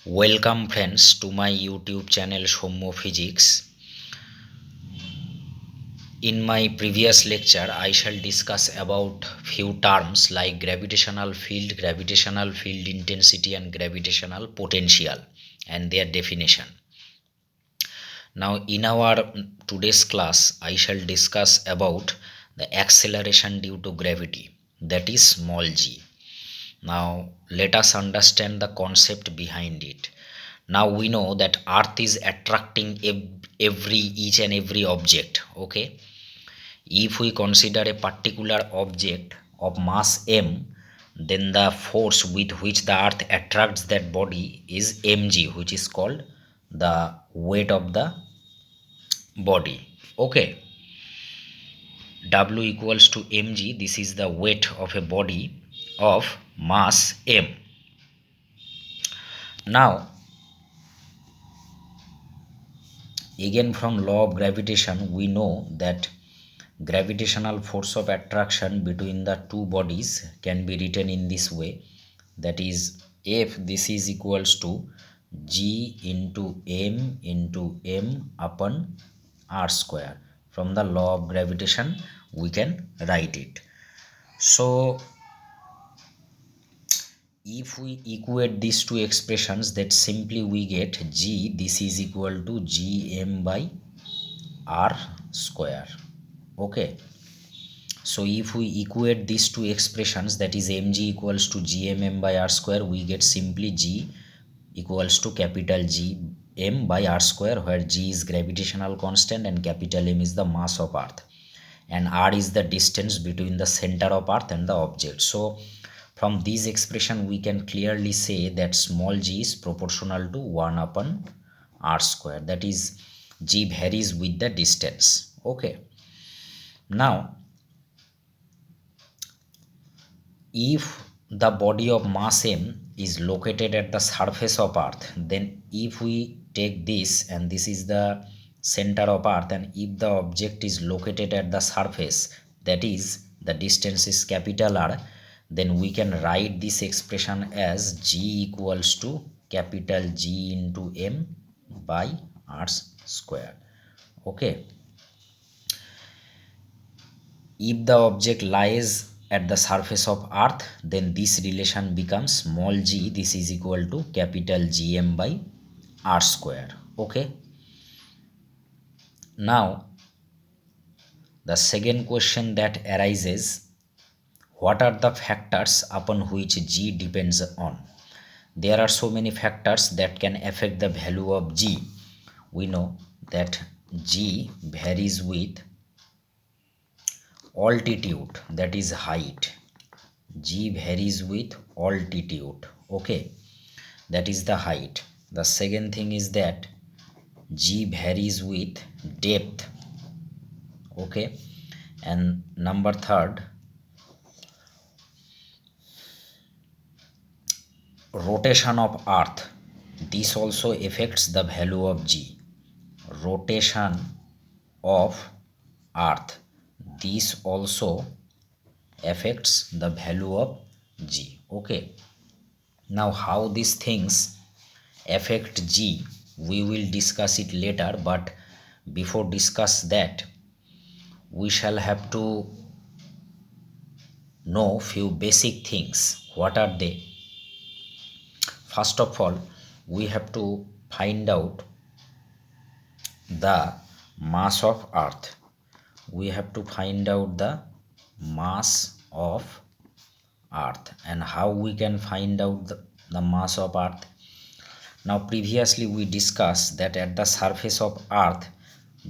Welcome friends to my YouTube channel Sommo Physics. In my previous lecture I shall discuss about few terms like gravitational field intensity and gravitational potential and their definition. Now in our today's class I shall discuss about the acceleration due to gravity, that is small g. Now let us understand the concept behind it. Now we know that earth is attracting each and every object. Okay, if we consider a particular object of mass m, then the force with which the earth attracts that body is mg, which is called the weight of the body. Okay, w equals to mg, this is the weight of a body of mass m. Now again, from law of gravitation we know that gravitational force of attraction between the two bodies can be written in this way, that is F this is equals to G into m upon r square. From the law of gravitation we can write it. So if we equate these two expressions, that simply we get G this is equal to Gm by r square. Okay, so if we equate these two expressions, that is mg equals to gmm by r square, we get simply G equals to capital G m by r square, where G is gravitational constant and capital M is the mass of earth and r is the distance between the center of earth and the object. So from this expression we can clearly say that small g is proportional to 1 upon r square, that is G varies with the distance. Okay, now if the body of mass m is located at the surface of earth, then if we take this and this is the center of earth, and if the object is located at the surface, that is the distance is capital R, then we can write this expression as G equals to capital G into m by r square. Okay, if the object lies at the surface of earth, then this relation becomes small g this is equal to capital Gm by r square. Okay, now the second question that arises, what are the factors upon which g depends on? There are so many factors that can affect the value of g. We know that g varies with altitude, that is height. G varies with altitude. Okay, that is the height. The second thing is that G varies with depth. Okay, and number third, rotation of earth, this also affects the value of G. Rotation of earth, this also affects the value of G. Okay, now how these things affect G we will discuss it later, but before discuss that we shall have to know few basic things. What are they? First of all, we have to find out the mass of earth. We have to find out the mass of earth. And how we can find out the mass of earth? Now previously we discussed that at the surface of earth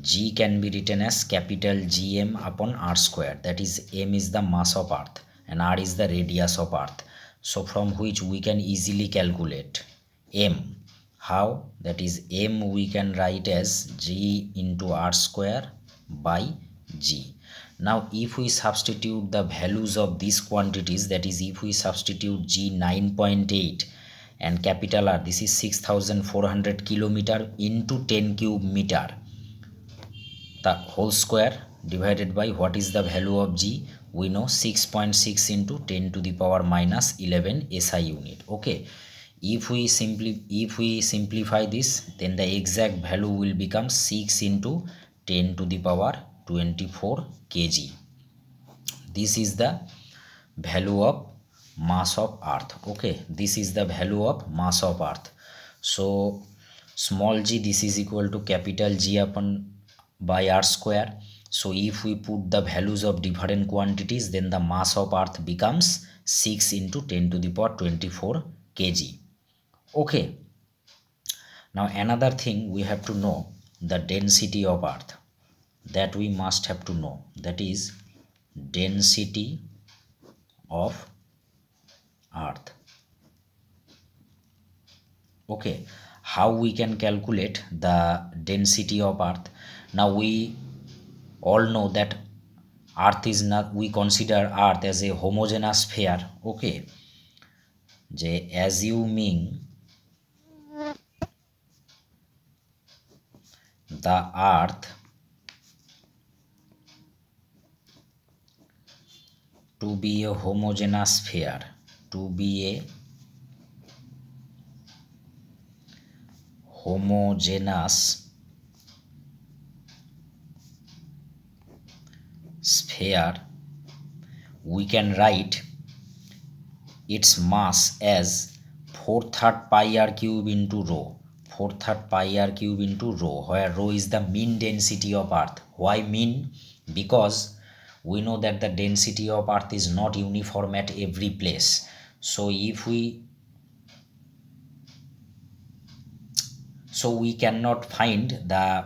G can be written as capital Gm upon r square, that is m is the mass of earth and r is the radius of earth. So from which we can easily calculate m. How? That is m we can write as G into r square by G. Now if we substitute the values of these quantities, that is if we substitute G 9.8 and capital R this is 6400 kilometer into 10 cube meter, the whole square divided by what is the value of G, we know 6.6 into 10 to the power minus 11 SI unit. Okay, If we simplify this, then the exact value will become 6 into 10 to the power 24 kg. This is the value of mass of earth. Okay, this is the value of mass of earth. So small g, this is equal to capital G upon by r square. So if we put the values of different quantities, then the mass of earth becomes 6 into 10 to the power 24 kg. Okay, now another thing we have to know, the density of earth, that we must have to know, that is density of earth. Okay, how we can calculate the density of earth? Now we all know that earth is not, we consider earth as a homogeneous sphere. Okay, assuming the earth to be a homogeneous sphere, to be a homogeneous sphere, we can write its mass as 4/3 pi r cube into rho. 4/3 pi r cube into rho, where rho is the mean density of earth. Why mean? Because we know that the density of earth is not uniform at every place. So we cannot find the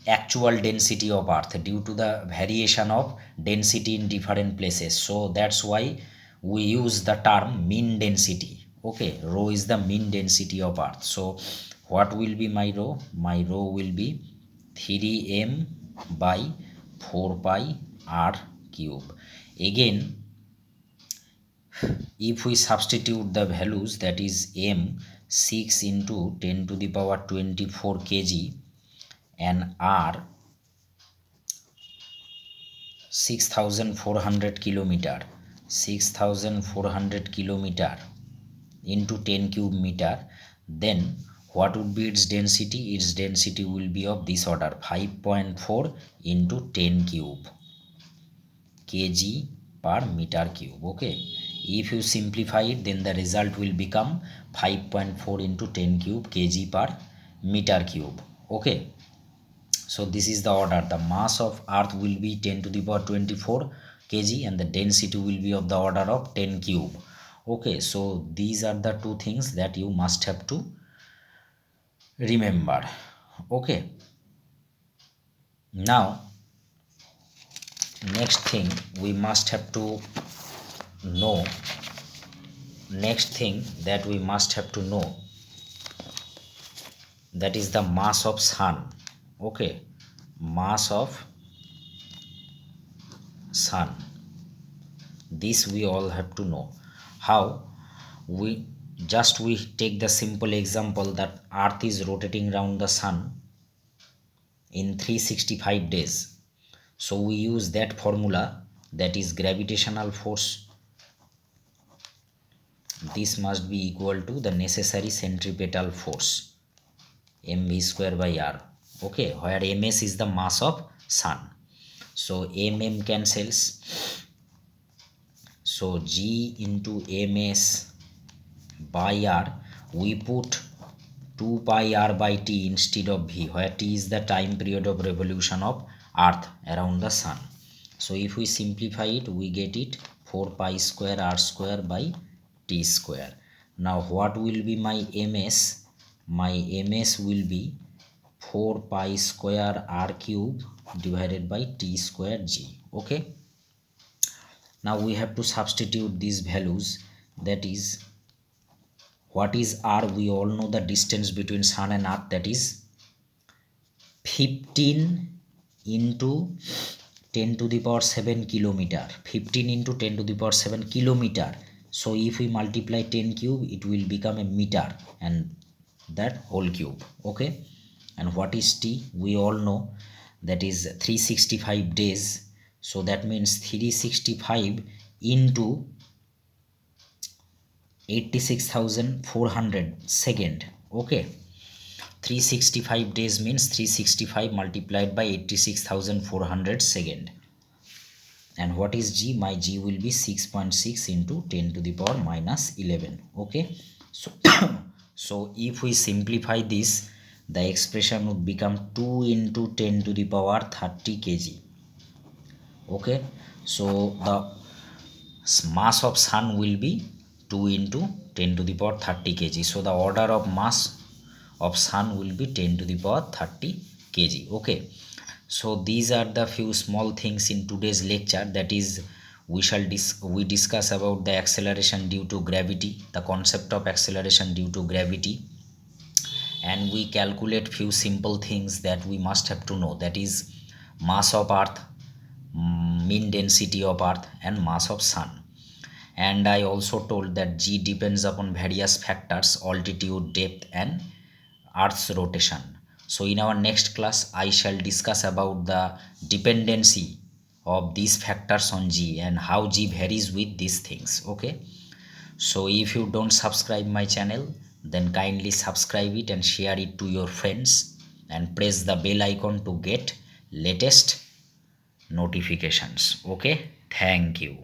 actual density of earth due to the variation of density in different places. So that's why we use the term mean density. Okay, rho is the mean density of earth. So what will be my rho? My rho will be 3m by 4 pi r cube. Again, if we substitute the values, that is m 6 into 10 to the power 24 kg and r 6400 kilometer, 6400 kilometer into 10 cube meter, then what would be its density? Its density will be of this order, 5.4 into 10 cube kg per meter cube. Okay, if you simplify it, then the result will become 5.4 into 10 cube kg per meter cube. Okay, so this is the order. The mass of earth will be 10 to the power 24 kg and the density will be of the order of 10 cube. Okay, so these are the two things that you must have to remember. Okay, now next thing we must have to know, that is the mass of sun. Okay, mass of sun, this we all have to know. How? We take the simple example that earth is rotating around the sun in 365 days. So we use that formula, that is gravitational force. This must be equal to the necessary centripetal force, mv square by r. Okay, where ms is the mass of sun. So cancels. So g into ms by r, we put 2 pi r by t instead of v, where t is the time period of revolution of earth around the sun. So if we simplify it, we get it 4 pi square r square by t square. Now what will be my ms? My ms will be 4 pi square r cube divided by t square g. Okay, now we have to substitute these values. That is, what is r? We all know the distance between sun and earth, that is 15 into 10 to the power 7 kilometer. 15 into 10 to the power 7 kilometer. So if we multiply 10 cube, it will become a meter, and that whole cube. Okay, and what is t? We all know that is 365 days. So that means 365 into 86,400 second. Okay, 365 days means 365 multiplied by 86,400 second. And what is g? My g will be 6.6 into 10 to the power minus 11. Okay, so so if we simplify this, the expression would become 2 into 10 to the power 30 kg. Okay, so the mass of sun will be 2 into 10 to the power 30 kg. So the order of mass of sun will be 10 to the power 30 kg. Okay, so these are the few small things in today's lecture. That is, we discuss about the acceleration due to gravity, the concept of acceleration due to gravity, and we calculate few simple things that we must have to know. That is, mass of earth, mean density of earth, and mass of sun. And I also told that g depends upon various factors: altitude, depth, and earth's rotation. So in our next class I shall discuss about the dependency of these factors on g and how g varies with these things. Okay, so if you don't subscribe my channel, then kindly subscribe it and share it to your friends, and press the bell icon to get latest notifications. Okay, thank you.